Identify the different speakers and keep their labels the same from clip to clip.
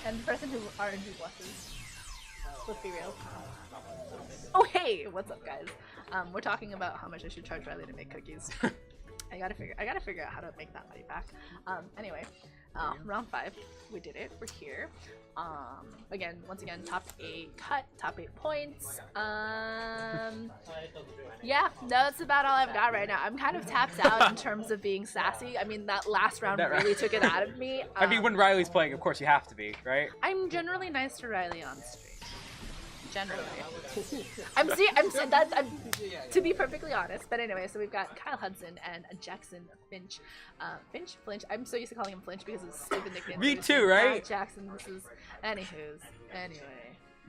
Speaker 1: And the person who RNG blesses. Let's be real. Oh hey, what's up, guys? We're talking about how much I should charge Riley to make cookies. I gotta figure out how to make that money back. Anyway, round 5, we did it. We're here. Once again, top 8 cut, top 8 points. Yeah, that's about all I've got right now. I'm kind of tapped out in terms of being sassy. I mean, that last round really took it out of me.
Speaker 2: I mean, when Riley's playing, of course you have to be, right?
Speaker 1: I'm generally nice to Riley on stream. Generally. To be perfectly honest. But anyway, so we've got Kyle Hudson and Jackson Finch. Flinch. I'm so used to calling him Flinch because of his stupid nickname.
Speaker 2: Me too, right?
Speaker 1: Jackson, this is... Anyway,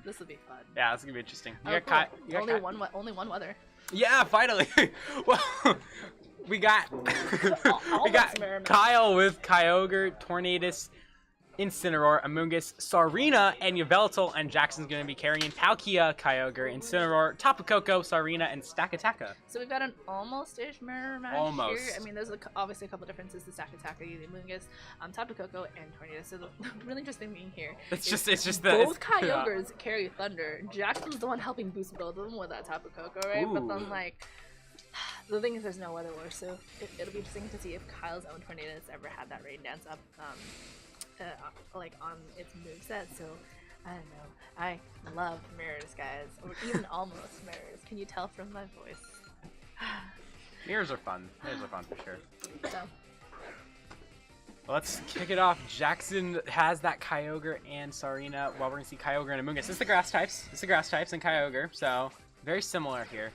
Speaker 1: this will be fun.
Speaker 2: Yeah, this is gonna be interesting.
Speaker 1: Only one weather.
Speaker 2: Yeah, finally. Well, we got Kyle with Kyogre, Tornadus, Incineroar, Amoonguss, Sarina, and Yveltal, and Jackson's going to be carrying Palkia, Kyogre, Incineroar, Tapu Koko, Sarina, and Stakataka.
Speaker 1: So we've got an almost-ish mirror match here. I mean, there's obviously a couple differences. The Stakataka, the Amoonguss, Tapu Koko, and Tornado. So the really interesting thing here
Speaker 2: it's just
Speaker 1: both Kyogres carry Thunder. Jackson's the one helping boost both of them with that Tapu Koko, right? Ooh. But then, like, the thing is there's no weather war, so it'll be interesting to see if Kyle's own Tornado has ever had that Rain Dance up. Like on its moveset, so I don't know. I love mirrors, guys, or even almost mirrors. Can you tell from my voice?
Speaker 2: Mirrors are fun. Mirrors are fun for sure.
Speaker 1: So
Speaker 2: let's kick it off. Jackson has that Kyogre and Sarina. Well, we're gonna see Kyogre and Amoonguss. This is the grass types. And Kyogre, so very similar here.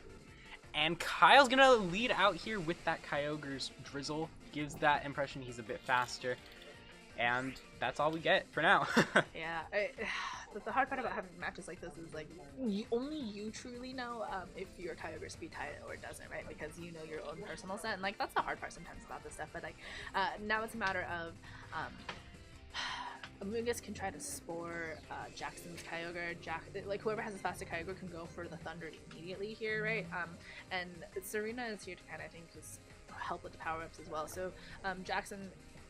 Speaker 2: And Kyle's gonna lead out here with that Kyogre's Drizzle. Gives that impression he's a bit faster. And that's all we get for now.
Speaker 1: Yeah, the hard part about having matches like this is like only you truly know if your Kyogre speed tie it or doesn't, right? Because you know your own personal set, and like that's the hard part sometimes about this stuff. But like now it's a matter of Amoonguss can try to spore Jackson's Kyogre. Like whoever has the fastest Kyogre can go for the Thunder immediately here, right? And Sarina is here to kind of, I think, just help with the power ups as well. So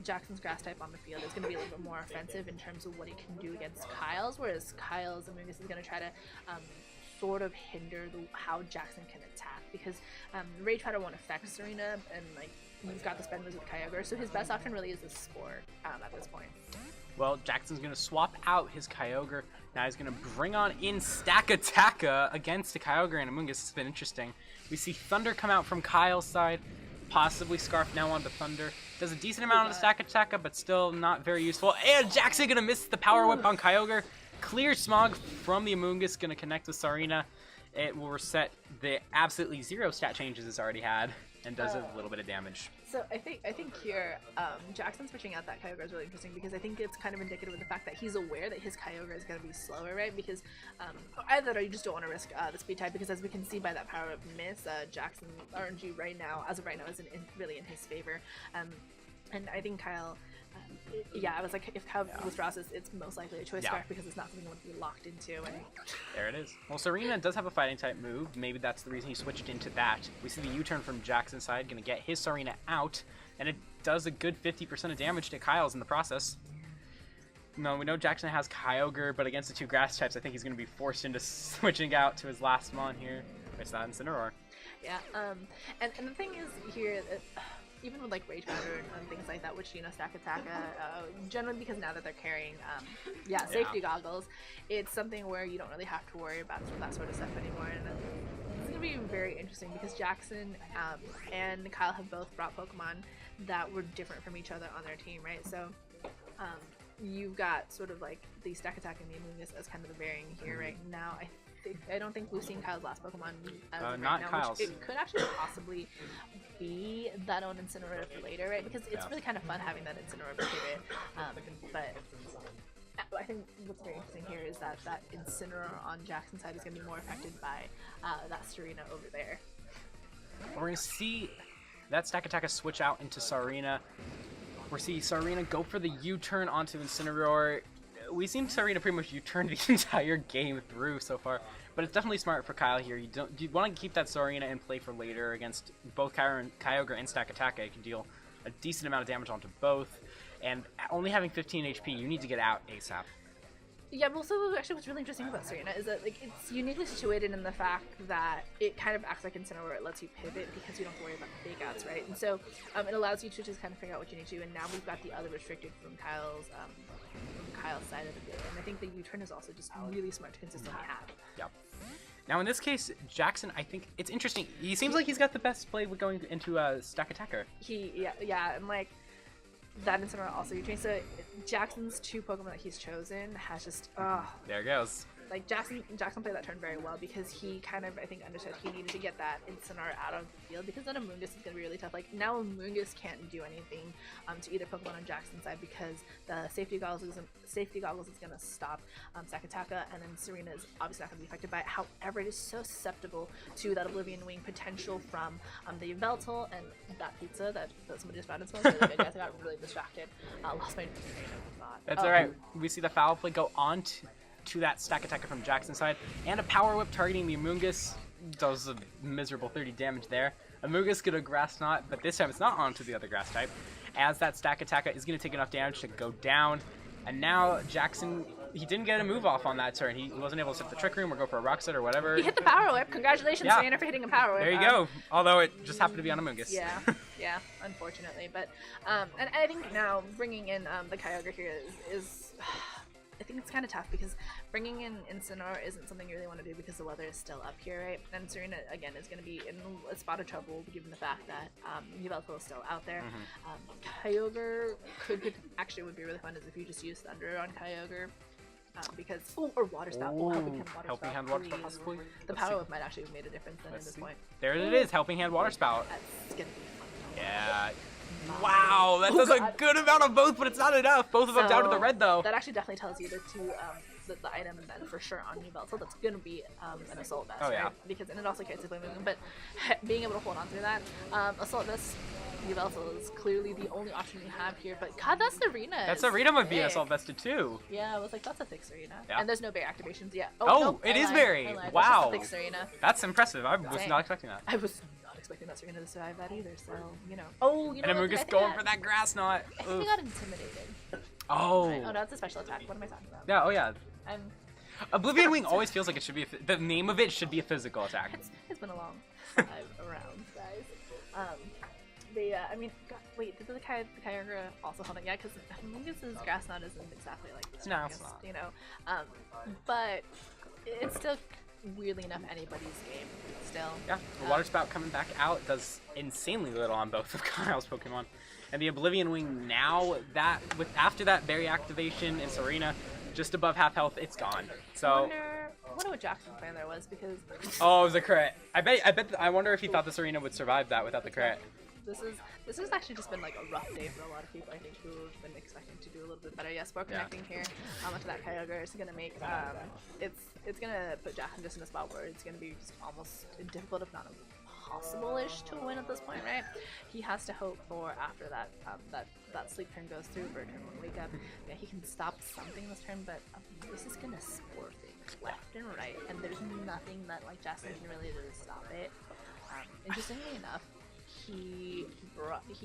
Speaker 1: Jackson's grass type on the field is going to be a little bit more offensive in terms of what he can do against Kyle's, whereas Kyle's Amoonguss is going to try to sort of hinder how Jackson can attack, because Rage Powder won't affect Sarina, and like you've got the spend moves with Kyogre, so his best option really is a Spore at this point.
Speaker 2: Well, Jackson's going to swap out his Kyogre. Now he's going to bring on in Stakataka against the Kyogre and Amoonguss. It's been interesting. We see Thunder come out from Kyle's side. Possibly Scarf now onto Thunder. Does a decent amount of the Stakataka, but still not very useful. And Jackson gonna miss the Power Whip on Kyogre. Clear Smog from the Amoonguss, gonna connect with Sarina. It will reset the absolutely 0 stat changes it's already had, and does a little bit of damage.
Speaker 1: So I think here, Jackson switching out that Kyogre is really interesting, because I think it's kind of indicative of the fact that he's aware that his Kyogre is going to be slower, right? Because either or you just don't want to risk the speed type, because as we can see by that power up miss, Jackson RNG right now, as of right now, isn't really in his favor. And I think Kyle, yeah, I was like, if Kyle withdraws this, it's most likely a choice scarf, because it's not something you want to be locked into. And
Speaker 2: there it is. Well, Sarina does have a fighting type move. Maybe that's the reason he switched into that. We see the U-turn from Jackson's side, going to get his Sarina out, and it does a good 50% of damage to Kyle's in the process. No, we know Jackson has Kyogre, but against the 2 grass types, I think he's going to be forced into switching out to his last mon here. It's not Incineroar.
Speaker 1: Yeah, and the thing is here, even with like Rage Powder and things like that, which, you know, Stakataka, generally because now that they're carrying safety goggles, it's something where you don't really have to worry about that sort of stuff anymore. And it's gonna be very interesting, because Jackson and Kyle have both brought Pokemon that were different from each other on their team, right? So you've got sort of like the Stakataka and the Amoonguss as kind of the varying here right now. I don't think we've seen Kyle's last Pokemon as of right
Speaker 2: not
Speaker 1: now,
Speaker 2: Kyle's.
Speaker 1: which it could actually possibly be that own Incineroar for later, right? Because it's really kind of fun having that Incineroar pivot. But I think what's very interesting here is that Incineroar on Jackson's side is going to be more affected by that Sarina over there.
Speaker 2: We're going to see that Stakataka switch out into Sarina. We're seeing Sarina go for the U-turn onto Incineroar. We've seen Sarina pretty much U-turn the entire game through so far, but it's definitely smart for Kyle here. You want to keep that Sarina in play for later against both Kyogre and Stakataka. You can deal a decent amount of damage onto both, and only having 15 HP, you need to get out ASAP.
Speaker 1: Yeah, well, so actually what's really interesting about Serena is that, like, it's uniquely situated in the fact that it kind of acts like Incineroar, where it lets you pivot because you don't have to worry about fake outs, right? And so it allows you to just kind of figure out what you need to do, and now we've got the other restricted from Kyle's side of the field, and I think the U-turn is also just really smart to consistently have.
Speaker 2: Yep. Now in this case, Jackson, I think it's interesting. He seems like he's got the best play with going into a stack attacker.
Speaker 1: Yeah, and like that Incineroar also U-turn. So Jackson's 2 Pokemon that he's chosen has just
Speaker 2: there it goes.
Speaker 1: Like Jackson played that turn very well because he kind of, I think, understood he needed to get that Incineroar out of the field because then Amoonguss is going to be really tough. Like now Amoonguss can't do anything to either Pokemon on Jackson's side because the safety goggles is going to stop Sakataka, and then Serena is obviously not going to be affected by it. However, it is so susceptible to that Oblivion Wing potential from the Yveltal and that pizza that somebody just found in smoke. Really good, guys. I got really distracted. Lost my train of thought.
Speaker 2: That's alright. We see the foul play go on to that stack attacker from Jackson's side, and a power whip targeting the Amoonguss does a miserable 30 damage there. Amoonguss get a grass knot, but this time it's not onto the other grass type, as that stack attacker is going to take enough damage to go down. And now Jackson, he didn't get a move off on that turn. He wasn't able to set the Trick Room or go for a Rock Set or whatever.
Speaker 1: He hit the power whip. Congratulations, Serena, for hitting a power whip.
Speaker 2: There you go. Although it just happened to be on Amoonguss.
Speaker 1: Yeah, unfortunately. But and I think now bringing in the Kyogre here is I think it's kind of tough because bringing in Incineroar isn't something you really want to do because the weather is still up here, right? And Serena, again, is going to be in a spot of trouble given the fact that Yveltal is still out there. Kyogre could actually would be really fun is if you just use Thunder on Kyogre. Because or Water Spout.
Speaker 2: Helping Hand Water Spout possibly.
Speaker 1: The power whip might actually have made a difference then at this point.
Speaker 2: There it is, Helping Hand Water Spout.
Speaker 1: That's gonna be fun.
Speaker 2: Yeah. Wow, that does a good amount of both, but it's not enough. Both of them down to the red though.
Speaker 1: That actually definitely tells you the item then for sure on Yveltal. That's gonna be an Assault Vest, right? Because and it also carries the Flame Movement, but being able to hold on to that, Assault Vest. Yveltal is clearly the only option we have here, but God, that's Serena.
Speaker 2: That's Serena might be Assault Vested too.
Speaker 1: Yeah, I was like, that's a thick Serena.
Speaker 2: Yeah.
Speaker 1: And there's no Berry activations yet.
Speaker 2: Oh, it is Berry. Wow.
Speaker 1: That's a thick Serena.
Speaker 2: That's impressive. I was not expecting that.
Speaker 1: I was not expecting that Serena to survive that either, so, you know. Oh, you know
Speaker 2: what? And Amoonguss going for that Grass Knot.
Speaker 1: I think he got intimidated.
Speaker 2: Oh.
Speaker 1: Oh, no, it's a special attack. What am I talking about?
Speaker 2: Yeah, oh yeah. Oblivion Wing always feels like it should be, the name of it should be a physical attack.
Speaker 1: It's been a long 5 rounds, guys. I mean, God, wait, did the Kyogre also hold it? Yeah, because Amoonguss's Grass Knot isn't exactly like the strongest, you know. But it's still, weirdly enough, anybody's game. Still. Yeah, the
Speaker 2: Water Spout coming back out does insanely little on both of Kyle's Pokemon. And the Oblivion Wing now, after that Berry activation in Serena, just above half health, it's gone. So.
Speaker 1: I wonder what Jackson's plan there was because.
Speaker 2: Oh, it was a crit. I wonder if he thought the Serena would survive that without the crit.
Speaker 1: This has actually just been like a rough day for a lot of people. I think who have been expecting to do a little bit better. Yes, Spore connecting here onto that Kyogre is gonna make it's gonna put Jackson just in a spot where it's gonna be just almost difficult, if not impossible-ish, to win at this point, right? He has to hope for after that that sleep turn goes through for a turn 1 wake up. Yeah, he can stop something this turn, but this is gonna Spore things left and right, and there's nothing that like Jackson can really do to stop it. Interestingly enough. He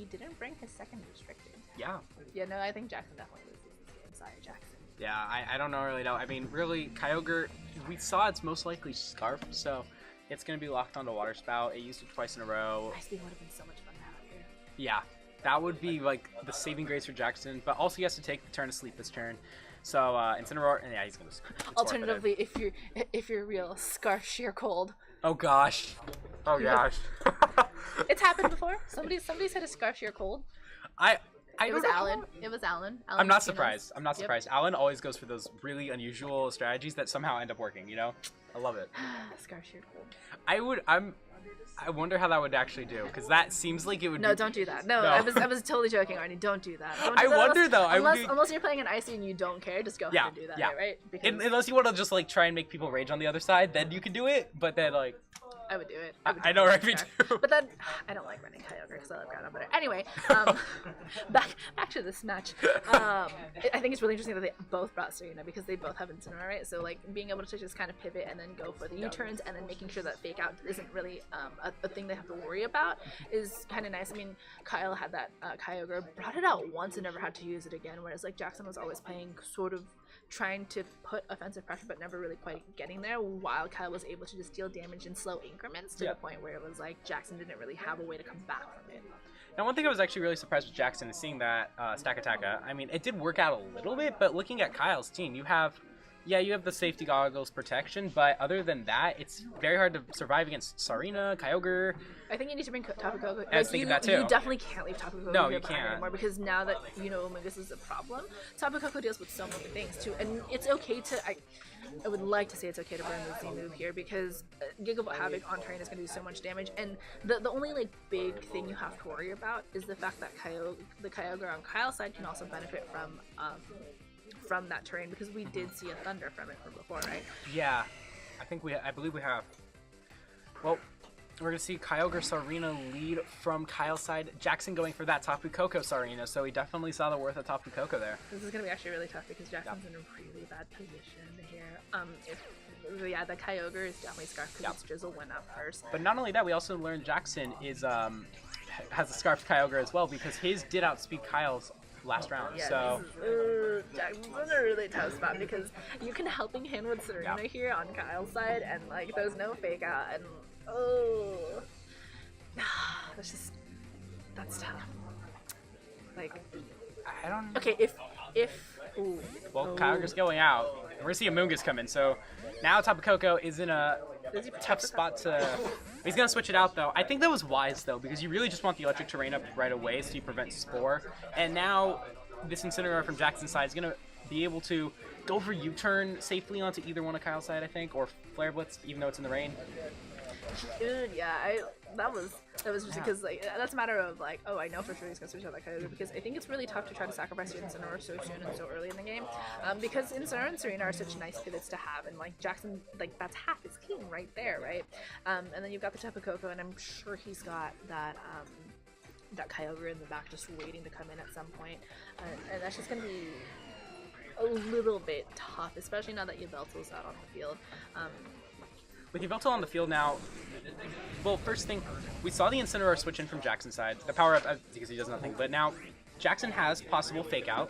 Speaker 1: didn't bring his second restricted. Yeah. Yeah, no, I think Jackson definitely loses this game. Sorry, Jackson.
Speaker 2: Yeah, I don't really know. I mean, really, Kyogre, we saw it's most likely Scarf, so it's going to be locked onto Water Spout. It used it twice in a row.
Speaker 1: Ice Beam would have been so much fun to have here.
Speaker 2: Yeah, that would be like the saving grace for Jackson, but also he has to take the turn to sleep this turn. So, Incineroar, and yeah, he's going to
Speaker 1: alternatively, if you're real, Scarf Sheer Cold.
Speaker 2: Oh gosh. Oh gosh.
Speaker 1: It's happened before. Somebody said a Scarf Sheer Cold.
Speaker 2: It
Speaker 1: was Alan. It was Alan.
Speaker 2: I'm not surprised. I'm not surprised. Alan always goes for those really unusual strategies that somehow end up working, you know? I love it.
Speaker 1: Scarf Sheer Cold.
Speaker 2: I wonder how that would actually do, because that seems like it would.
Speaker 1: No, don't do that. No, I was totally joking, Arnie. Don't do that.
Speaker 2: I wonder though.
Speaker 1: Unless you're playing an Icy and you don't care, just go ahead and do that, right?
Speaker 2: Unless you want to just like try and make people rage on the other side, then you can do it. But then like,
Speaker 1: I would do it.
Speaker 2: I know, right? Me
Speaker 1: Scarf.
Speaker 2: too.
Speaker 1: But then I don't like running Kyogre because I love Groudon better. Anyway, back to this match. I think it's really interesting that they both brought Serena because they both have Incineroar, right? So like being able to just kind of pivot and then go for the U-turns and then making sure that fake out isn't really a thing they have to worry about is kind of nice. I mean, Kyle had that Kyogre, brought it out once and never had to use it again, whereas like Jackson was always playing sort of trying to put offensive pressure but never really quite getting there, while Kyle was able to just deal damage in slow increments to the point where it was like Jackson didn't really have a way to come back from it.
Speaker 2: Now, one thing I was actually really surprised with Jackson is seeing that Stack Attacka. I mean, it did work out a little bit, but looking at Kyle's team, you have the safety goggles protection, but other than that, it's very hard to survive against Sarina, Kyogre.
Speaker 1: I think you need to bring Tapu Koko.
Speaker 2: I was thinking that too.
Speaker 1: You definitely can't leave Tapu Koko
Speaker 2: No,
Speaker 1: here
Speaker 2: you can't
Speaker 1: anymore because now that you know Amogus is a problem, Tapu Koko deals with so many things too, and it's okay to. I would like to say it's okay to burn the Z move here because Gigavolt Havoc on terrain is going to do so much damage, and the only like big thing you have to worry about is the fact that the Kyogre on Kyle's side can also benefit from that terrain because we did see a Thunder from it from before, right?
Speaker 2: Yeah, I believe we have. Well, we're gonna see Kyogre Sarina lead from Kyle's side. Jackson going for that Tapu Koko Sarina, so he definitely saw the worth of Tapu Koko there.
Speaker 1: This is gonna be actually really tough because Jackson's in a really bad position here. The Kyogre is definitely Scarf because it's Drizzle went up first.
Speaker 2: But not only that, we also learned Jackson is has a Scarf Kyogre as well because his did outspeed Kyle's last round.
Speaker 1: Yeah,
Speaker 2: so
Speaker 1: Jackson's in a really tough spot because you can helping hand with Serena here on Kyle's side, and like there's no fake out, and that's tough. Like
Speaker 2: I don't.
Speaker 1: Okay, if
Speaker 2: Kyogre's going out. We're gonna see Amoonguss come in. So now Tapu Koko is in a tough spot to. He's gonna switch it out though. I think that was wise though because you really just want the electric terrain up right away so you prevent Spore. And now this Incineroar from Jackson's side is gonna be able to go for U-turn safely onto either one of Kyle's side, I think, or Flare Blitz, even though it's in the rain.
Speaker 1: Dude, yeah, that was just because like that's a matter of like, oh, I know for sure he's gonna switch out that Kyogre because I think it's really tough to try to sacrifice your Incineroar so soon and so early in the game, because Incineroar and Serena are such nice pivots to have, and like Jackson, like that's half his team right there, right? And then you've got the Tapu Koko, and I'm sure he's got that that Kyogre in the back just waiting to come in at some point, and that's just gonna be a little bit tough, especially now that Yveltal's out on the field.
Speaker 2: With Yveltal on the field now, well, first thing, we saw the Incineroar switch in from Jackson's side. The power up because he does nothing, but now Jackson has possible fake out.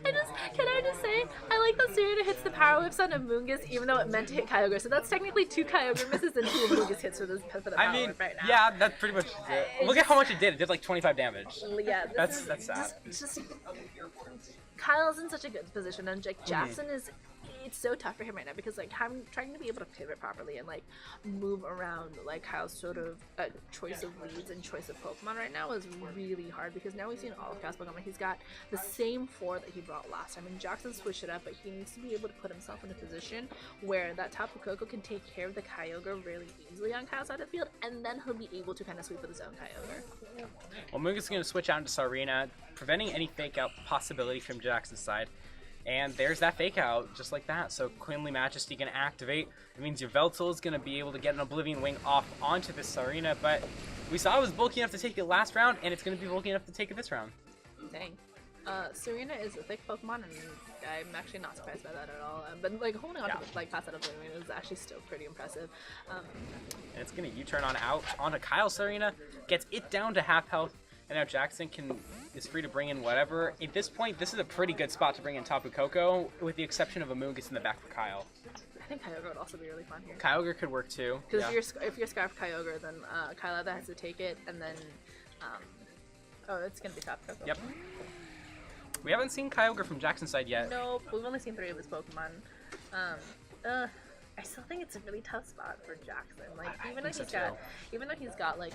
Speaker 1: Can I just say, I like that Serena hits the power whips on Amoonguss even though it meant to hit Kyogre, so that's technically 2 Kyogre misses and 2 Amoonguss hits for the power whip right now.
Speaker 2: Yeah, that's pretty much it. Look at how much it did. It did like 25 damage.
Speaker 1: Yeah,
Speaker 2: that's sad.
Speaker 1: Just Kyle's in such a good position, and like Jackson is. It's so tough for him right now because like trying to be able to pivot properly and like move around like Kyle's sort of choice of leads and choice of Pokemon right now is really hard because now we've seen all of Kyle's Pokemon. He's got the same 4 that he brought last time, and Jackson switched it up, but he needs to be able to put himself in a position where that Tapu Koko can take care of the Kyogre really easily on Kyle's side of the field, and then he'll be able to kind of sweep with his own Kyogre.
Speaker 2: Well, Moongus is going to switch out into Sarina, preventing any fake out possibility from Jackson's side. And there's that fake out, just like that. So Quinley Majesty going to activate. It means Yveltal is going to be able to get an Oblivion Wing off onto this Sarina, but we saw it was bulky enough to take it last round, and it's going to be bulky enough to take it this round.
Speaker 1: Dang. Serena is a thick Pokemon, and I'm actually not surprised by that at all. But like holding on to like past out of Oblivion is actually still pretty impressive.
Speaker 2: And it's going to U-turn on out onto Kyle Sarina, gets it down to half health. And now Jackson is free to bring in whatever. At this point, this is a pretty good spot to bring in Tapu Koko, with the exception of Amoonguss in the back for Kyle.
Speaker 1: I think Kyogre would also be really fun here.
Speaker 2: Kyogre could work too.
Speaker 1: Because if you're Scarf Kyogre, then Kyle either has to take it, and then it's gonna be Tapu Koko.
Speaker 2: Yep. We haven't seen Kyogre from Jackson's side yet.
Speaker 1: Nope, we've only seen 3 of his Pokemon. I still think it's a really tough spot for Jackson. Like even though he's got like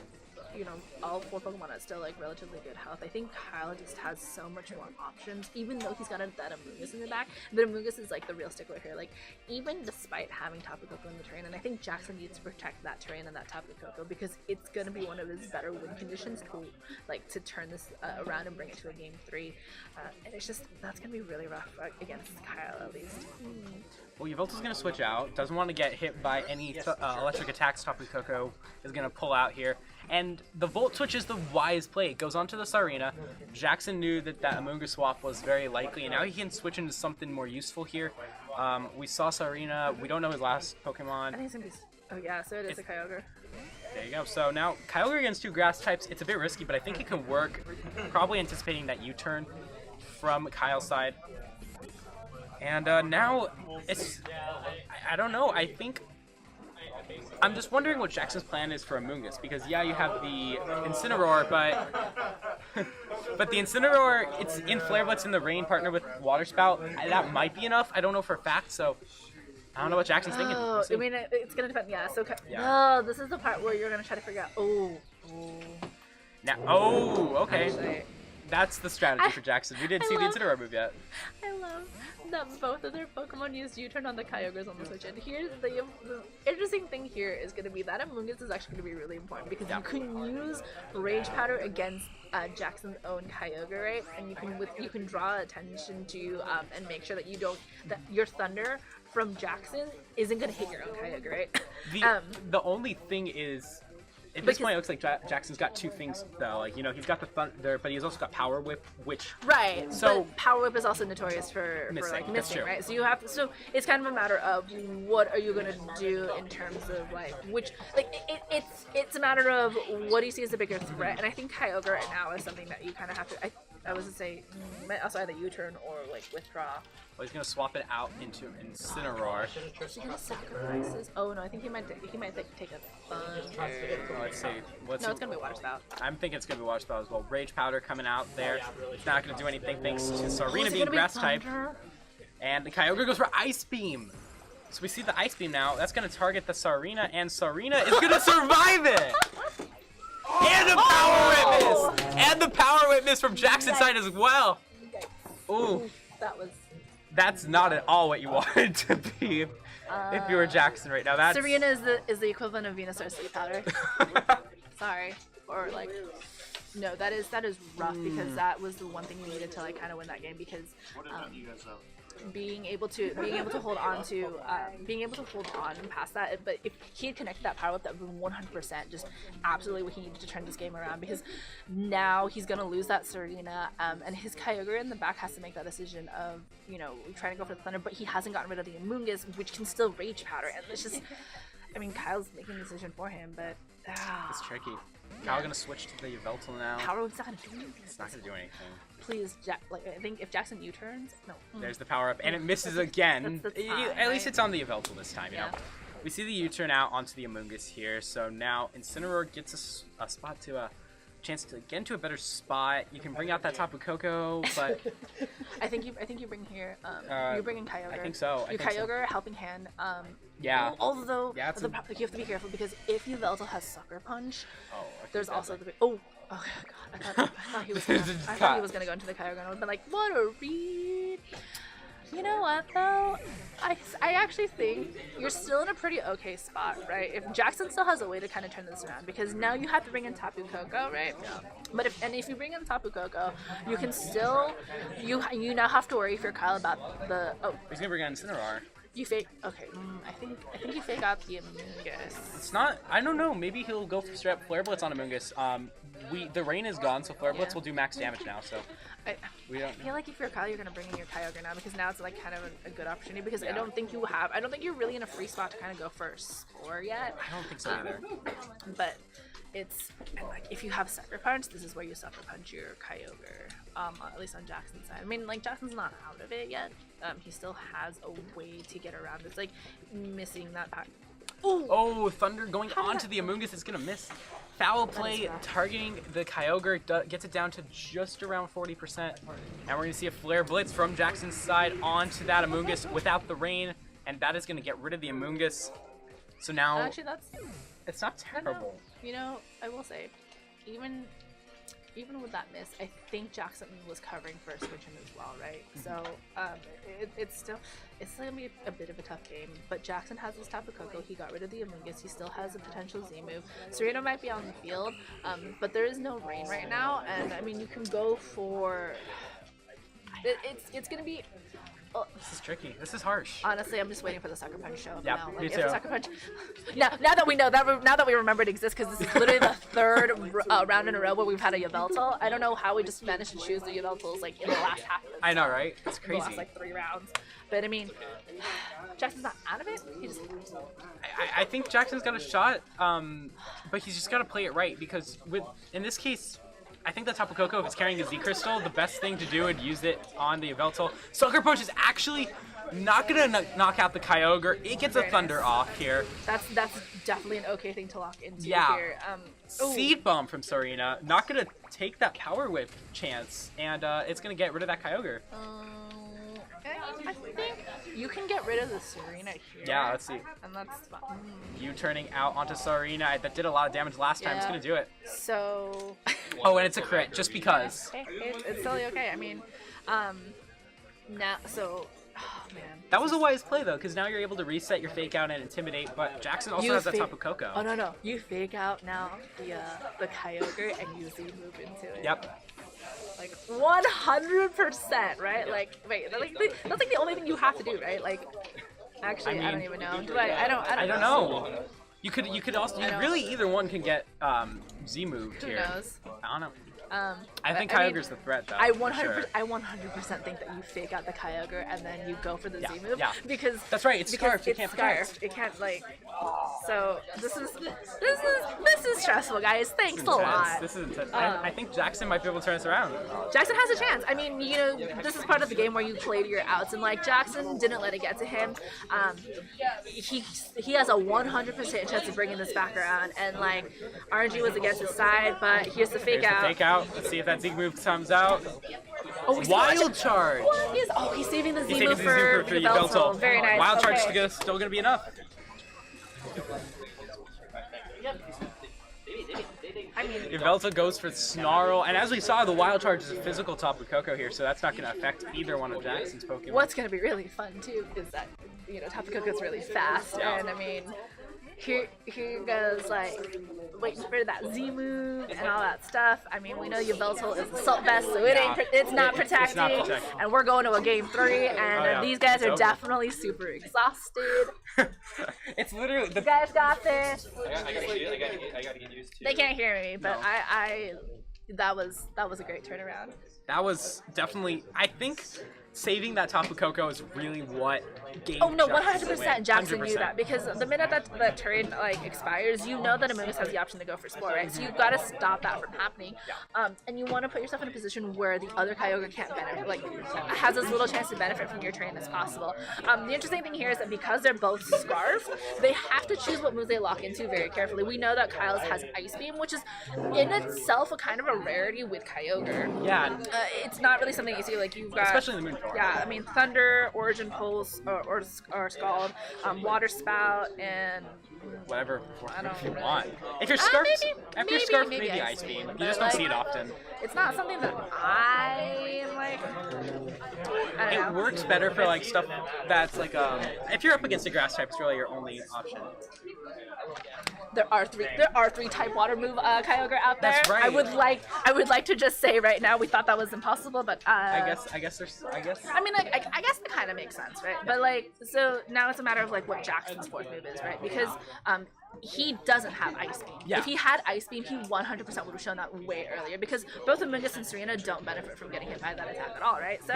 Speaker 1: you know, all 4 Pokemon are still like relatively good health. I think Kyle just has so much more options, even though he's got that Amoonguss in the back. The Amoonguss is like the real stickler here. Like, even despite having Tapu Koko in the terrain, and I think Jackson needs to protect that terrain and that Tapu Koko because it's gonna be one of his better win conditions to turn this around and bring it to a game 3. And it's just, that's gonna be really rough against Kyle at least.
Speaker 2: Well, Yveltal's going to switch out. Doesn't want to get hit by any electric attacks. Tapu Koko is going to pull out here. And the Volt Switch is the wise play. It goes onto the Sarina. Jackson knew that Amoonguss swap was very likely, and now he can switch into something more useful here. We saw Sarina. We don't know his last Pokemon.
Speaker 1: I think it's going to be... Oh, yeah, so it is a Kyogre.
Speaker 2: There you go. So now, Kyogre against 2 grass types. It's a bit risky, but I think it can work. Probably anticipating that U-turn from Kyle's side. And now, I don't know, I think, I'm just wondering what Jackson's plan is for Amoonguss, because yeah, you have the Incineroar, but the Incineroar, it's in Flare Blitz in the rain partner with Water Spout, that might be enough, I don't know for a fact, so I don't know what Jackson's thinking.
Speaker 1: Oh, I mean, it's going to depend, yeah, so, oh, this is the part where you're going to try to figure out,
Speaker 2: Now, okay.
Speaker 1: Actually,
Speaker 2: that's the strategy for Jackson. We didn't see the Incineroar move yet.
Speaker 1: I love that both of their Pokemon used U-turn on the Kyogres on the Switch. And here's the interesting thing here is going to be that Amoonguss is actually going to be really important because you can use Rage Powder against Jackson's own Kyogre, right? And you can draw attention to and make sure that your Thunder from Jackson isn't going to hit your own Kyogre, right?
Speaker 2: The only thing is, at this point, it looks like Jackson's got 2 things, though. Like, you know, he's got the Thunder, but he's also got Power Whip, which...
Speaker 1: Right,
Speaker 2: so
Speaker 1: but Power Whip is also notorious for missing, right? So you have to... So it's kind of a matter of what are you going to do in terms of, like, which... Like, it's a matter of what do you see as the bigger threat, and I think Kyogre right now is something that you kind of have to... I was to say, also either U-turn or, like, withdraw.
Speaker 2: Well, he's going to swap it out into Incineroar.
Speaker 1: Is he going to sacrifice his... Oh, no, I think he might take a Thunder.
Speaker 2: Let's see.
Speaker 1: No, it's going to be Water Spout.
Speaker 2: I'm thinking it's going to be Water Spout as well. Rage Powder coming out there. It's not going to do anything thanks to Sarina being Grass type. And the Kyogre goes for Ice Beam. So we see the Ice Beam now. That's going to target the Sarina, and Sarina is going to survive it! And the Power Whip miss! And the Power Whip miss from Jackson's side as well! Ooh. That's not at all what you wanted to be if you were Jackson right now.
Speaker 1: Sarina is the equivalent of Venusaur Sea Powder. Sorry. Or like... No, that is rough because that was the one thing we needed to like kind of win that game because being able to hold on past that, but if he had connected that power up, that would be 100% just absolutely what he needed to turn this game around because now he's gonna lose that Sarina and his Kyogre in the back has to make that decision of, you know, trying to go for the Thunder, but he hasn't gotten rid of the Amoonguss, which can still Rage Powder, and it's just, I mean, Kyle's making the decision for him, but
Speaker 2: it's tricky. Kyle's gonna switch to the Yveltal now.
Speaker 1: Power Whip's not gonna do anything.
Speaker 2: It's not gonna do anything.
Speaker 1: Please, I think if Jackson U-turns, no.
Speaker 2: There's the power up, and it misses again. At least it's on the Yveltal this time, you know. We see the U-turn out onto the Amoonguss here, so now Incineroar gets a spot to a chance to get into a better spot. You can bring out that Tapu Koko, but
Speaker 1: I think you bring here. You're bringing Kyogre.
Speaker 2: I think so.
Speaker 1: Your Kyogre, helping hand.
Speaker 2: Yeah.
Speaker 1: Although you have to be careful because if Yveltal has Sucker Punch, there's also the God, I thought he was gonna go into the Kyogre and I would have been like, what a read. You know what though? I actually think you're still in a pretty okay spot, right? If Jackson still has a way to kind of turn this around, because now you have to bring in Tapu Koko, right? Yeah. But if you bring in Tapu Koko, you can still you now have to worry if you're Kyle about the
Speaker 2: he's gonna bring in Incineroar.
Speaker 1: You fake okay. I think you fake out the Amoonguss.
Speaker 2: It's not. I don't know. Maybe he'll go for straight Flare Blitz on Amoonguss. The rain is gone, so Flare Blitz will do max damage now. So
Speaker 1: I feel like if you're Kyle, you're gonna bring in your Kyogre now because now it's like kind of a good opportunity because I don't think you're really in a free spot to kind of go for a score yet.
Speaker 2: I don't think so either.
Speaker 1: But it's like if you have Sucker Punch, this is where you Sucker Punch your Kyogre. At least on Jackson's side. I mean, like Jackson's not out of it yet. He still has a way to get around. It's like missing that pack.
Speaker 2: Ooh. Oh, Thunder going onto the Amoonguss is gonna miss. Foul play targeting the Kyogre gets it down to just around 40%. And we're gonna see a Flare Blitz from Jackson's side onto that Amoonguss without the rain, and that is gonna get rid of the Amoonguss. So now
Speaker 1: actually it's
Speaker 2: not terrible.
Speaker 1: You know, I will say even with that miss, I think Jackson was covering for switching as well, right? So it's still gonna be a bit of a tough game. But Jackson has this Tapu Koko. He got rid of the Amoonguss. He still has a potential Z move. Serena might be on the field, but there is no rain right now, and I mean you can go for. It's gonna be. Oh.
Speaker 2: This is tricky. This is harsh.
Speaker 1: Honestly, I'm just waiting for the Sucker Punch show.
Speaker 2: Yeah,
Speaker 1: now.
Speaker 2: me
Speaker 1: If
Speaker 2: too.
Speaker 1: the Sucker Punch. Now that we know that, now that we remember it exists, because this is literally the third round in a row where we've had a Yveltal. I don't know how we just managed to choose the Yveltals like in the last half of this.
Speaker 2: I know, right? It's
Speaker 1: The
Speaker 2: crazy.
Speaker 1: last like 3 rounds, but I mean, Jackson's not out of it. He just.
Speaker 2: I think Jackson's got a shot, but he's just got to play it right because in this case, I think the Tapu Koko, if it's carrying a Z Crystal, the best thing to do would use it on the Yveltal. Sucker Punch is actually not going to knock out the Kyogre. It gets a Thunder off here.
Speaker 1: That's definitely an okay thing to lock into here.
Speaker 2: Seed Bomb from Serena. Not going to take that Power Whip chance, and it's going to get rid of that Kyogre.
Speaker 1: I think you can get rid of the Serena here.
Speaker 2: Yeah, let's see.
Speaker 1: And that's fine.
Speaker 2: You turning out onto Serena. That did a lot of damage last time. It's going to do it.
Speaker 1: So.
Speaker 2: Oh, and it's a crit, just because.
Speaker 1: Hey, it's totally okay. I mean, now, so. Oh, man.
Speaker 2: That was a wise play, though, because now you're able to reset your Fake Out and Intimidate, but Jackson also has that Tapu Koko.
Speaker 1: Oh, no. You Fake Out now the Kyogre and you Z-move into it.
Speaker 2: Yep.
Speaker 1: Like 100%, right? Like, wait, that's like the only thing you have to do, right? Like, actually, I don't even know. Do I don't
Speaker 2: know. You could also really either one can get Z moved here.
Speaker 1: Who knows?
Speaker 2: I don't know. I think Kyogre's the threat, though.
Speaker 1: I 100% think that you Fake Out the Kyogre and then you go for the Z move.
Speaker 2: Yeah.
Speaker 1: Because
Speaker 2: that's right. It's scarfed. It can't
Speaker 1: protect. It can't like. So this is stressful, guys. Thanks a lot.
Speaker 2: This is intense. I think Jackson might be able to turn this around.
Speaker 1: Jackson has a chance. I mean, this is part of the game where you play to your outs, and like Jackson didn't let it get to him. He has a 100% chance of bringing this back around, and like RNG was against his side, but here's the Fake Out.
Speaker 2: Fake Out. Let's see if that Z move comes out.
Speaker 1: Oh,
Speaker 2: Wild Charge.
Speaker 1: What? He's saving the Z move for
Speaker 2: the Yveltal.
Speaker 1: Very nice.
Speaker 2: Wild Charge is still going to be enough.
Speaker 1: I mean,
Speaker 2: Yveltal goes for Snarl, and as we saw, the Wild Charge is a physical Tapu Koko here, so that's not going to affect either one of Jackson's Pokemon.
Speaker 1: What's going to be really fun too is that Tapu Koko is really fast, and I mean. Here goes like waiting for that Z move and all that stuff. I mean, we know Yveltal is Assault Vest, so it's not protecting. And we're going to a game 3, and these guys are definitely super exhausted.
Speaker 2: It's literally
Speaker 1: you guys got this.
Speaker 3: I gotta get used to.
Speaker 1: They can't hear me, but that was a great turnaround.
Speaker 2: That was definitely, I think. Saving that Tapu Koko is really what gave.
Speaker 1: Oh no, 100% Jackson knew that, because the minute that the turn like expires, you know that Amoonguss has the option to go for Spore, right? So you've got to stop that from happening, and you want to put yourself in a position where the other Kyogre can't benefit, like has as little chance to benefit from your turn as possible. The interesting thing here is that because they're both Scarf, they have to choose what moves they lock into very carefully. We know that Kyle's has Ice Beam, which is in itself a kind of a rarity with Kyogre.
Speaker 2: Yeah.
Speaker 1: It's not really something you see, like you've got.
Speaker 2: Especially in the Moon.
Speaker 1: Yeah, I mean Thunder, Origin Pulse, or Scald, Water Spout, and
Speaker 2: whatever you want. If you're
Speaker 1: Scarf,
Speaker 2: maybe Ice Beam. You just
Speaker 1: like,
Speaker 2: don't see it often.
Speaker 1: It's not something that I like. I don't know.
Speaker 2: It works better for like stuff that's like if you're up against a grass type, it's really your only option.
Speaker 1: There are three type water move Kyogre out there.
Speaker 2: That's right.
Speaker 1: I would like to just say right now we thought that was impossible, but
Speaker 2: I guess.
Speaker 1: I mean, like, I guess that kind of makes sense, right? But like, so now it's a matter of like what Jackson's fourth move is, right? Because he doesn't have Ice Beam.
Speaker 2: Yeah.
Speaker 1: If he had Ice Beam, he 100% would have shown that way earlier, because both Amoonguss and Serena don't benefit from getting hit by that attack at all, right? So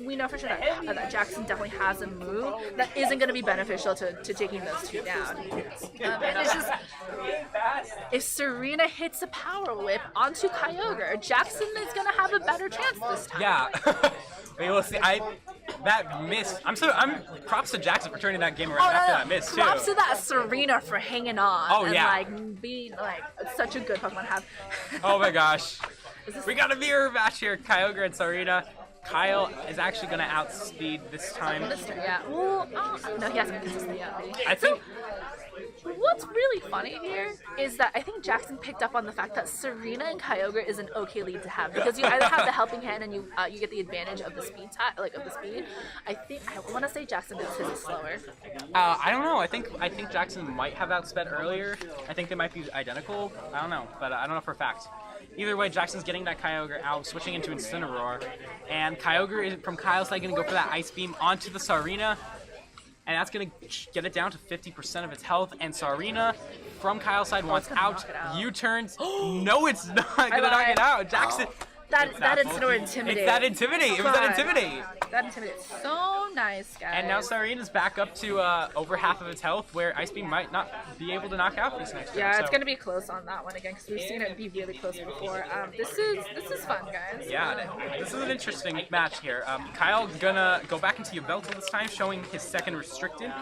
Speaker 1: we know for sure that Jackson definitely has a move that isn't going to be beneficial to taking those two down. And it's just, if Serena hits a Power Whip onto Kyogre, Jackson is going to have a better chance this time.
Speaker 2: Yeah. We'll see. That miss. I'm props to Jackson for turning that game around after that miss too.
Speaker 1: Props to that Serena for hanging on.
Speaker 2: Oh
Speaker 1: and,
Speaker 2: yeah.
Speaker 1: like being like such a good Pokemon to have.
Speaker 2: Oh my gosh. We got a mirror match here. Kyogre and Serena. Kyle is actually going to outspeed this time.
Speaker 1: Yeah. Well, no, he hasn't been consistently yet.
Speaker 2: I think.
Speaker 1: What's really funny here is that I think Jackson picked up on the fact that Serena and Kyogre is an okay lead to have because you either have the helping hand and you get the advantage of the speed of the speed. I want to say Jackson does his slower.
Speaker 2: I don't know. I think Jackson might have outsped earlier. I think they might be identical. I don't know, but I don't know for a fact. Either way, Jackson's getting that Kyogre out, switching into Incineroar, and Kyogre is from Kyle's side going to go for that Ice Beam onto the Sarina. And that's going to get it down to 50% of its health. And Sarina, from Kyle's side, wants out. U-turns. No, it's not going to knock it out. Jackson.
Speaker 1: That Incineroar Intimidate.
Speaker 2: It's that Intimidate. It was that Intimidate.
Speaker 1: That Intimidate's so nice, guys.
Speaker 2: And now Sarina's back up to over half of its health, where Ice Beam might not be able to knock out this next turn.
Speaker 1: Yeah, it's going to be close on that one again, because we've seen it be really close before. This is fun, guys.
Speaker 2: Yeah, this is an interesting match here. Kyle gonna go back into Yveltal this time, showing his second restricted.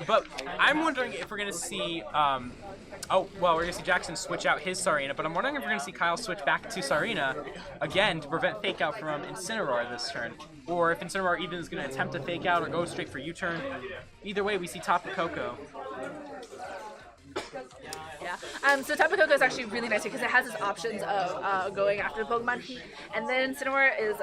Speaker 2: But I'm wondering if we're going to see... we're going to see Jackson switch out his Sarina, but I'm wondering if we're going to see Kyle switch back to Sarina again to prevent fake out from Incineroar this turn. Or if Incineroar even is going to attempt to fake out or go straight for U-turn. Either way, we see Tapu Koko.
Speaker 1: Yeah. So Tapu Koko is actually really nice because it has its options of going after the Pokemon, and then Incineroar is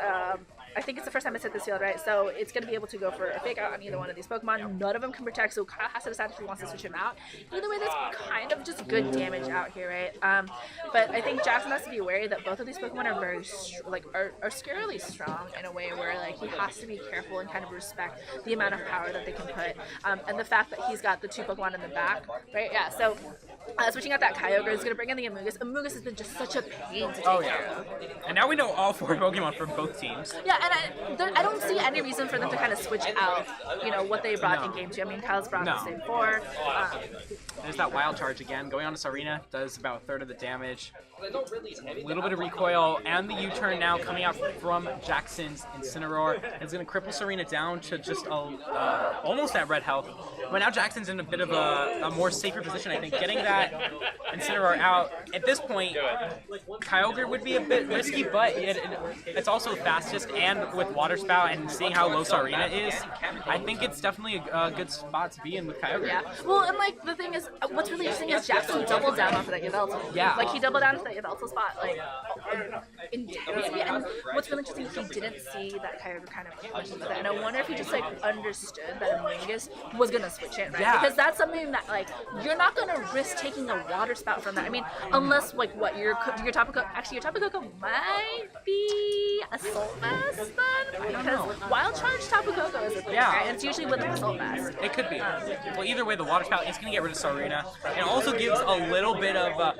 Speaker 1: I think it's the first time it's hit this field, right? So it's going to be able to go for a fake out on either one of these Pokemon. None of them can protect, so Kyle has to decide if he wants to switch him out. Either way, that's kind of just good damage out here, right? But I think Jackson has to be wary that both of these Pokemon are very, are scarily strong in a way where, like, he has to be careful and kind of respect the amount of power that they can put. And the fact that he's got the two Pokemon in the back, right? Yeah, so switching out that Kyogre is going to bring in the Amoonguss. Amoonguss has been just such a pain to take care of.
Speaker 2: And now we know all 4 Pokemon from both teams.
Speaker 1: Yeah, and I don't see any reason for them to kind of switch out, what they brought in Game 2. I mean, Kyle's brought the same 4.
Speaker 2: There's that Wild Charge again. Going on to Sarina, does about a third of the damage. A little bit of recoil, and the U-turn now coming out from Jackson's Incineroar. It's going to cripple Sarina down to just almost at red health. But now Jackson's in a bit of a more safer position, I think. Getting that Incineroar out, at this point, Kyogre would be a bit risky, but it's also the fastest, and with Water Spout and seeing how low Sarina is, I think it's definitely a good spot to be in with Kyogre.
Speaker 1: Yeah, well, and like, the thing is, what's really interesting is Jackson doubled down onto that Yveltal.
Speaker 2: Yeah.
Speaker 1: Like, he doubled down to that Yveltal spot, like, in damage. And what's really interesting is he didn't see that Kyogre kind of push into that, and I wonder if he just, like, understood that Amoonguss was gonna switch in, right?
Speaker 2: Yeah.
Speaker 1: Because that's something that, like, you're not gonna risk taking a Water Spout from that. I mean, unless, like, what, your Tapu Koko, actually, your Tapu Koko might be Assault Vest, then?
Speaker 2: I don't know.
Speaker 1: Because Wild Charge Tapu Koko is a thing, right? And it's usually with an Assault Vest.
Speaker 2: It could be. Well, either way, the Water Spout is going to get rid of Sarina. And also gives a little bit of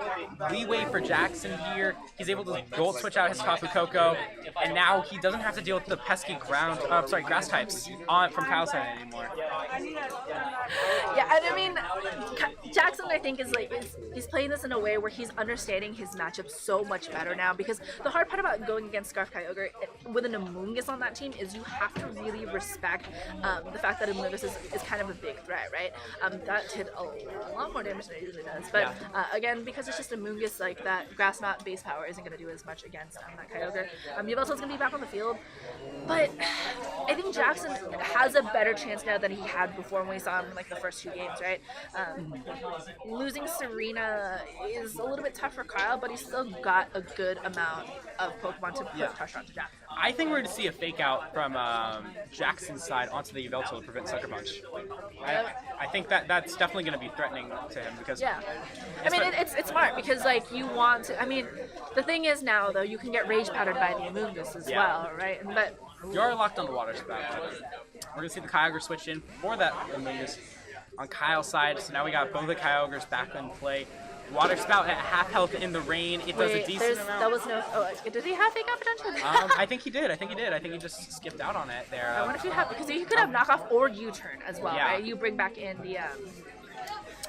Speaker 2: leeway for Jackson here. He's able to Volt Switch out his Tapu Koko. And now he doesn't have to deal with the pesky grass types from Kyle's side anymore.
Speaker 1: Yeah, and I mean, Jackson, I think, he's playing this in a way where he's understanding his matchup so much better now, because the hard part about going against Scarf Kyogre with an Amoonguss on that team is you have to really respect the fact that Amoonguss is kind of a big threat, right? That did a lot more damage than it usually does, but again, because it's just Amoonguss, like, that Grass Knot base power isn't going to do as much against that Kyogre. Yveltal's going to be back on the field, but I think Jackson has a better chance now than he had before when we saw him in, like, the first 2 games, right? Losing Serena is a little bit tough for Kyle, but he's still got a good amount of Pokemon to put pressure onto Jackson.
Speaker 2: I think we're going to see a fake out from Jackson's side onto the Yveltal to prevent Sucker Punch. I think that's definitely going to be threatening to him, because...
Speaker 1: Yeah. I mean, it's smart, because, like, you want to... I mean, the thing is now, though, you can get Rage Powdered by the Amoonguss as well, right? But...
Speaker 2: You are locked on the Water Spout. We're going to see the Kyogre switch in for that Amoonguss on Kyle's side. So now we got both the Kyogres back in play. Water Spout at half health in the rain. It does a decent amount.
Speaker 1: That was no... Oh, did he have fake out potential?
Speaker 2: I think he did. I think he just skipped out on it there.
Speaker 1: I wonder if you have... Because you could have knockoff or U-turn as well,
Speaker 2: yeah.
Speaker 1: right? You bring back in the...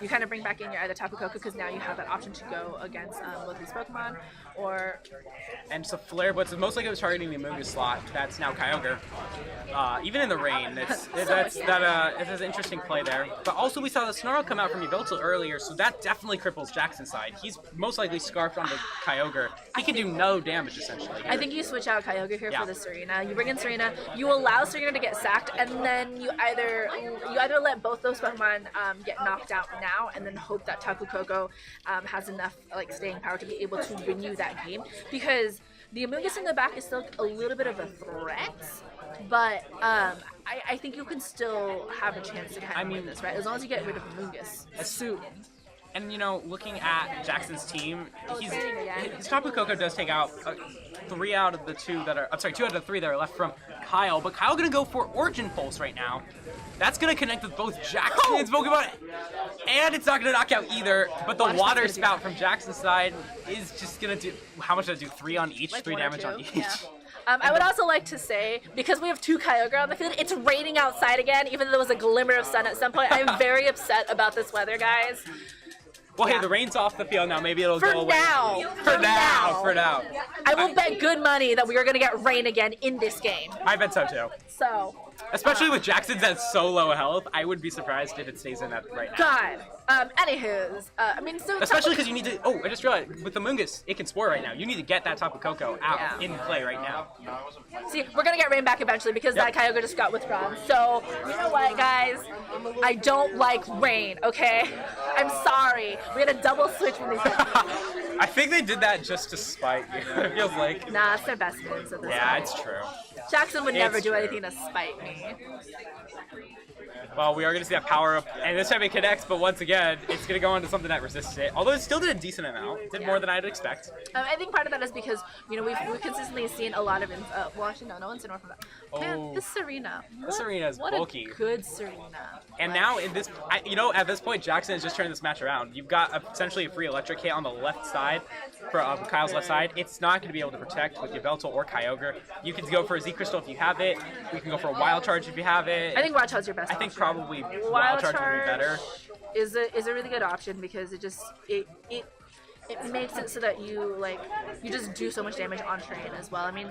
Speaker 1: You kind of bring back in your either Tapu Koko, because now you have that option to go against both these Pokemon, or...
Speaker 2: And so Flare Blitz is most likely targeting the Amoonguss slot. That's now Kyogre. Even in the rain, it's an interesting play there. But also we saw the Snarl come out from Yveltal earlier, so that definitely cripples Jackson's side. He's most likely scarfed onto Kyogre. He can do no damage, essentially.
Speaker 1: I think you switch out Kyogre here for the Serena. You bring in Serena, you allow Serena to get sacked, and then you either let both those Pokemon get knocked out now, now and then hope that Tapu Koko has enough like staying power to be able to win you that game, because the Amoonguss in the back is still a little bit of a threat, but I think you can still have a chance to kind of win this, right? As long as you get rid of Amoonguss soon.
Speaker 2: And you know, looking at Jackson's team, his Tapu Koko does take out 3 out of the 2 that are. I'm sorry, 2 out of the 3 that are left from Kyle. But Kyle gonna go for Origin Pulse right now. That's gonna connect with both Jackson's Pokemon, and it's not gonna knock out either. But the Water Spout from Jackson's side is just gonna do. How much does it do? 3 on each,
Speaker 1: Like
Speaker 2: 3 damage on each.
Speaker 1: Yeah. I would also like to say, because we have 2 Kyogre on the field, it's raining outside again, even though there was a glimmer of sun at some point. I'm very upset about this weather, guys.
Speaker 2: Well, hey, the rain's off the field now. Maybe it'll go away.
Speaker 1: For now. I will bet good money that we are going to get rain again in this game.
Speaker 2: I bet so, too.
Speaker 1: So.
Speaker 2: Especially with Jackson's at so low health, I would be surprised if it stays in that right now.
Speaker 1: God. Anywho's, I mean, so.
Speaker 2: Especially because you need to. Oh, I just realized with the Amoonguss, it can Spore right now. You need to get that Tapu Koko out in play right now.
Speaker 1: See, we're gonna get rain back eventually because that Kyogre just got withdrawn. So, you know what, guys? I don't like rain, okay? I'm sorry. We had a double switch when they said
Speaker 2: I think they did that just to spite you. It feels like.
Speaker 1: Nah, it's their best moves at this
Speaker 2: Yeah,
Speaker 1: point.
Speaker 2: it's true.
Speaker 1: Jackson would never
Speaker 2: It's
Speaker 1: do
Speaker 2: true.
Speaker 1: anything to spite me.
Speaker 2: Well, we are going to see that power up, and this time it connects, but once again, it's going to go into something that resists it. Although it still did a decent amount. It did more than I'd expect.
Speaker 1: I think part of that is because, you know, we've consistently seen a lot of, well, actually, no one's in from that. Man, this Serena.
Speaker 2: This Serena is bulky.
Speaker 1: What a good Serena.
Speaker 2: And now, in this, you know, at this point, Jackson has just turned this match around. You've got essentially a free electric hit on the left side, for Kyle's left side. It's not going to be able to protect with Yveltal or Kyogre. You can go for a Z-Crystal if you have it. We can go for a Wild Charge if you have it.
Speaker 1: I think Wild Charge is your best
Speaker 2: I think
Speaker 1: option.
Speaker 2: probably Wild Charge would be better.
Speaker 1: Is a really good option because it just it makes it so that you just do so much damage on terrain as well. I mean,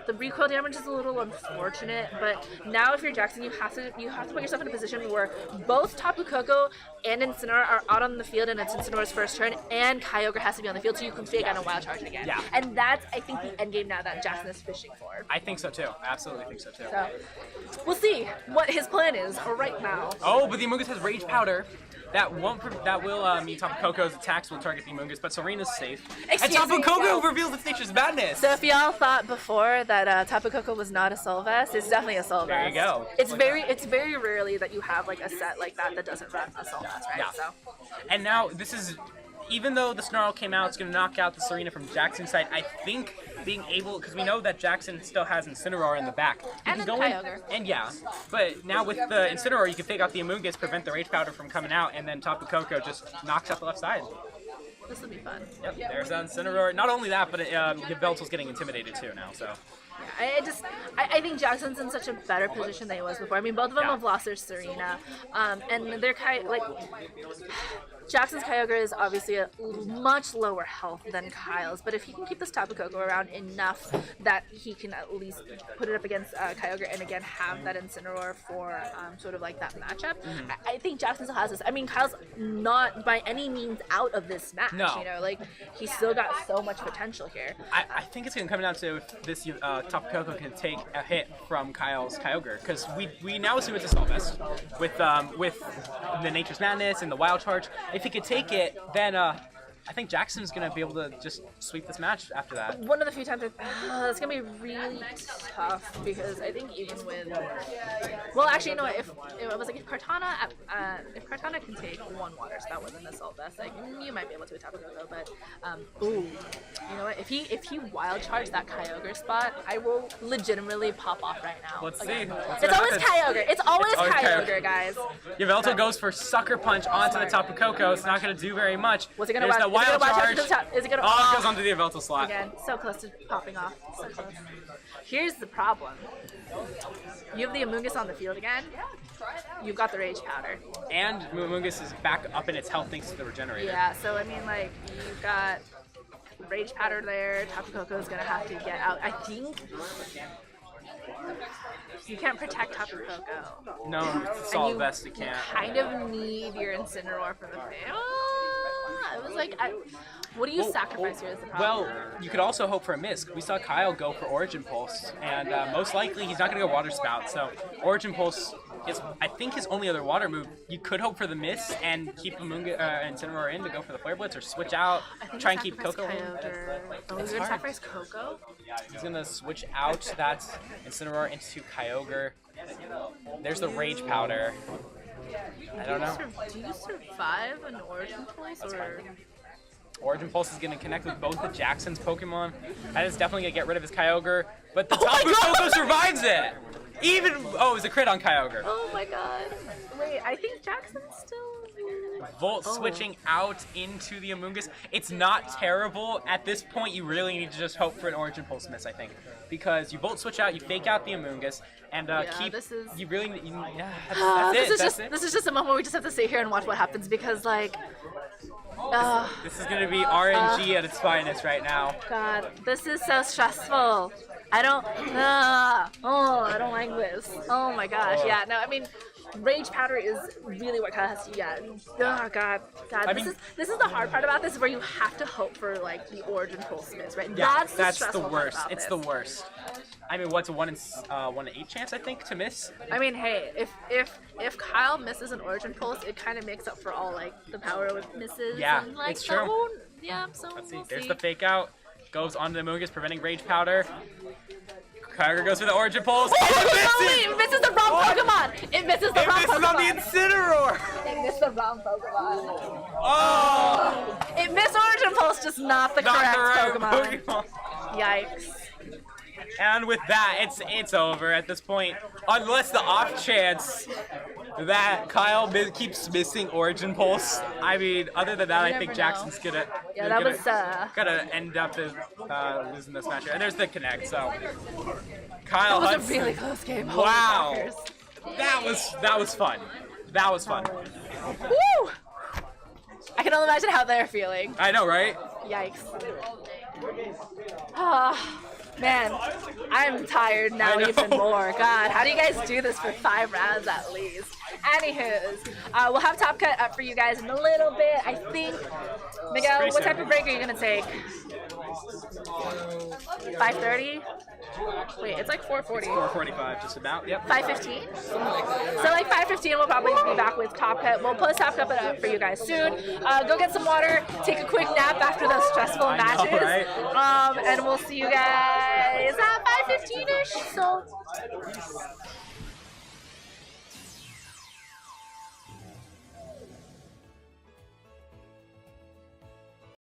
Speaker 1: the recoil damage is a little unfortunate, but now if you're Jackson, you have to put yourself in a position where both Tapu Koko and Incineroar are out on the field and it's Incineroar's first turn, and Kyogre has to be on the field so you can fake out a Wild Charge again.
Speaker 2: Yeah.
Speaker 1: And that's, I think, the end game now that Jackson is fishing for.
Speaker 2: I think so too. Absolutely think so too.
Speaker 1: So we'll see what his plan is right now.
Speaker 2: Oh, but the Amoonguss has Rage Powder. That will mean Tapu Koko's attacks will target the Amoonguss, but Serena's safe. And Tapu Koko reveals its nature's madness.
Speaker 1: So if y'all thought before that Tapu Koko was not a Solvest, it's definitely a Solvest.
Speaker 2: There you go.
Speaker 1: It's very rarely that you have like a set like that doesn't run a Solvest, right?
Speaker 2: Yeah.
Speaker 1: So.
Speaker 2: And now this is, even though the Snarl came out, it's going to knock out the Serena from Jackson's side. I think being able, because we know that Jackson still has Incineroar in the back.
Speaker 1: And then Kyogre.
Speaker 2: And yeah, but now with the Incineroar, you can fake out the Amoonguss, prevent the Rage Powder from coming out, and then Tapu Koko just knocks out the left side.
Speaker 1: This will be fun.
Speaker 2: Yep, there's that Incineroar. Not only that, but Yveltal's getting intimidated too now, so.
Speaker 1: Yeah, I think Jackson's in such a better position than he was before. I mean, both of them have lost their Serena, and they're Jackson's Kyogre is obviously a much lower health than Kyle's, but if he can keep this Tapu Koko around enough that he can at least put it up against Kyogre and again have that Incineroar for sort of like that matchup, I think Jackson still has this. I mean, Kyle's not by any means out of this match.
Speaker 2: No.
Speaker 1: You know, like he's still got so much potential here.
Speaker 2: I think it's going to come down to if this Tapu Koko can take a hit from Kyle's Kyogre, because we now assume it's a Solvest with the Nature's Madness and the Wild Charge. If he could take it, then I think Jackson's going to be able to just sweep this match after that.
Speaker 1: One of the few times it's going to be really tough because I think even with, well, actually, you know what, if Kartana can take one Water Spout with an Assault Vest, like, you might be able to attack Koko, but ooh, you know what, if he Wild Charge that Kyogre spot, I will legitimately pop off right now.
Speaker 2: Let's see.
Speaker 1: It's always Kyogre. It's always Kyogre, guys.
Speaker 2: Yveltal goes for Sucker Punch onto the Tapu Koko. It's not going to do very much.
Speaker 1: What's it going
Speaker 2: to
Speaker 1: to
Speaker 2: Wild Charge.
Speaker 1: Is it gonna?
Speaker 2: Oh, it goes onto the Yveltal slot.
Speaker 1: Again, so close to popping off. So close. Here's the problem. You have the Amoonguss on the field again. You've got the Rage Powder.
Speaker 2: And Amoonguss is back up in its health thanks to the Regenerator.
Speaker 1: Yeah, so I mean, like, you've got Rage Powder there. Tapu Koko is gonna have to get out. I think you can't protect Tapu Koko.
Speaker 2: No, it's all best it can.
Speaker 1: You kind of need your Incineroar for the fail. was like, what do you sacrifice here as the
Speaker 2: Well,
Speaker 1: problem?
Speaker 2: you could also hope for a miss. We saw Kyle go for Origin Pulse, and most likely he's not going to go Water Spout. So Origin Pulse is, I think, his only other water move. You could hope for the miss and keep Amoonguss and Incineroar in to go for the Flare Blitz, or switch out, try and keep Coco in.
Speaker 1: Oh, he's gonna sacrifice Coco?
Speaker 2: He's going to switch out that Incineroar into Kyogre. There's the Rage Powder. I don't know.
Speaker 1: Do you survive an Origin Pulse, or...?
Speaker 2: Origin Pulse is going to connect with both of Jackson's Pokemon. That is definitely going to get rid of his Kyogre, but the Tapu Koko survives it! Even, oh, it was a crit on Kyogre.
Speaker 1: Oh my god. Wait, I think Jackson's still...
Speaker 2: Volt switching out into the Amoonguss. It's not terrible. At this point, you really need to just hope for an Origin Pulse miss, I think. Because you Volt switch out, you fake out the Amoonguss, and keep...
Speaker 1: This is...
Speaker 2: You really... that's it.
Speaker 1: This is just a moment where we just have to sit here and watch what happens, because, like...
Speaker 2: This is going to be RNG at its finest right now.
Speaker 1: God, this is so stressful. I don't like this. Oh my gosh, yeah, no, I mean, Rage Powder is really what Kyle has to get. Oh god, this is the hard part about this, where you have to hope for like the Origin Pulse miss, right?
Speaker 2: Yeah,
Speaker 1: that's
Speaker 2: the
Speaker 1: part
Speaker 2: worst.
Speaker 1: about
Speaker 2: It's
Speaker 1: this.
Speaker 2: the worst. I mean, what's a 1 in 8 chance, I think, to miss?
Speaker 1: I mean, hey, if Kyle misses an Origin Pulse, it kind of makes up for all like the power with misses.
Speaker 2: Yeah,
Speaker 1: and, like,
Speaker 2: it's true.
Speaker 1: So
Speaker 2: Let's see.
Speaker 1: we'll
Speaker 2: There's
Speaker 1: see.
Speaker 2: the fake out. Goes onto the Amoonguss, preventing Rage Powder. Kyogre goes for the Origin Pulse.
Speaker 1: It misses the wrong Pokemon! It misses the wrong
Speaker 2: It misses
Speaker 1: Pokemon!
Speaker 2: on the Incineroar!
Speaker 1: It missed the wrong Pokemon.
Speaker 2: Oh!
Speaker 1: It missed Origin Pulse, just not the correct Pokemon. Yikes.
Speaker 2: And with that, it's over at this point. Unless the off chance that Kyle keeps missing Origin Pulse. I mean, other than that, I think
Speaker 1: never
Speaker 2: Jackson's gonna gonna end up losing this match. And there's the connect. So Kyle
Speaker 1: That was
Speaker 2: Hudson.
Speaker 1: a really close game.
Speaker 2: Wow.
Speaker 1: Holy
Speaker 2: That was fun. That was fun.
Speaker 1: Woo! I can only imagine how they're feeling.
Speaker 2: I know, right?
Speaker 1: Yikes. Man, I'm tired now even more. God, how do you guys do this for 5 rounds at least? Anywho's, we'll have Top Cut up for you guys in a little bit, I think. Miguel, what type of break are you going to take? 5:30? Wait, it's like 4:40.
Speaker 2: 4:45, just about. Yep.
Speaker 1: 5:15? So like 5:15, we'll probably be back with Top Cut. We'll post Top Cut up for you guys soon. Go get some water, take a quick nap after those stressful matches,
Speaker 2: right?
Speaker 1: and we'll see you guys at 5:15ish. So.